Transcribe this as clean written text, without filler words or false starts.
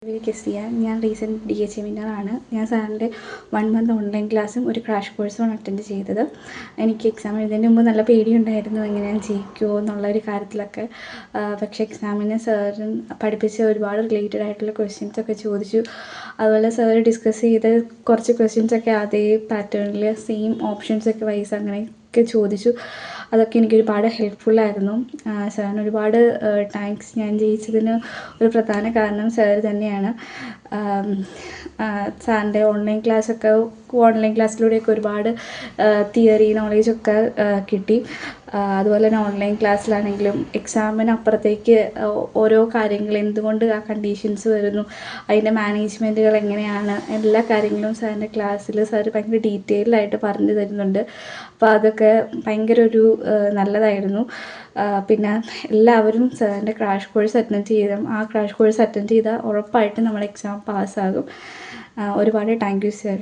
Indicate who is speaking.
Speaker 1: കെസിയ. ഞാൻ recent DHA വിന്നറാണ്. ഞാൻ സാറിൻ്റെ 1 മന്ത് ഓൺലൈൻ ക്ലാസ്സും ഒരു ക്രാഷ് കോഴ്സുമാണ് അറ്റൻഡ് ചെയ്തത്. എനിക്ക് എക്സാം എഴുതുന്നതിന് മുമ്പ് നല്ല പേടിയുണ്ടായിരുന്നു എങ്ങനെ ഞാൻ ജയിക്കുമോ എന്നുള്ളൊരു കാര്യത്തിലൊക്കെ. പക്ഷേ എക്സാമിന് സാറ് പഠിപ്പിച്ച ഒരുപാട് റിലേറ്റഡ് ആയിട്ടുള്ള ക്വസ്റ്റ്യൻസൊക്കെ ചോദിച്ചു. അതുപോലെ സാറ് ഡിസ്കസ് ചെയ്ത് കുറച്ച് ക്വസ്റ്റ്യൻസൊക്കെ അതേ പാറ്റേണിൽ സെയിം ഓപ്ഷൻസൊക്കെ വൈസ് അങ്ങനെയൊക്കെ ചോദിച്ചു. അതൊക്കെ എനിക്കൊരുപാട് ഹെൽപ്ഫുള്ളായിരുന്നു. സാറിന് ഒരുപാട് താങ്ക്സ്. ഞാൻ ജയിച്ചതിന് ഒരു പ്രധാന കാരണം സാർ തന്നെയാണ്. സാറിൻ്റെ ഓൺലൈൻ ക്ലാസ്സിലൂടെയൊക്കെ ഒരുപാട് തിയറി നോളേജൊക്കെ കിട്ടി. അതുപോലെ തന്നെ ഓൺലൈൻ ക്ലാസ്സിലാണെങ്കിലും എക്സാമിനപ്പുറത്തേക്ക് ഓരോ കാര്യങ്ങൾ എന്തുകൊണ്ട് ആ കണ്ടീഷൻസ് വരുന്നു, അതിൻ്റെ മാനേജ്മെൻറ്റുകൾ എങ്ങനെയാണ്, എല്ലാ കാര്യങ്ങളും സാറിൻ്റെ ക്ലാസ്സിൽ സാർ ഭയങ്കര ഡീറ്റെയിൽഡായിട്ട് പറഞ്ഞു തരുന്നുണ്ട്. അപ്പോൾ അതൊക്കെ ഭയങ്കര ഒരു നല്ലതായിരുന്നു. പിന്നെ എല്ലാവരും സാറിൻ്റെ ക്രാഷ് കോഴ്സ് അറ്റൻഡ് ചെയ്യണം. ആ ക്രാഷ് കോഴ്സ് അറ്റൻഡ് ചെയ്താൽ ഉറപ്പായിട്ടും നമ്മൾ എക്സാം പാസ്സാകും. ഒരുപാട് താങ്ക് യു സാർ.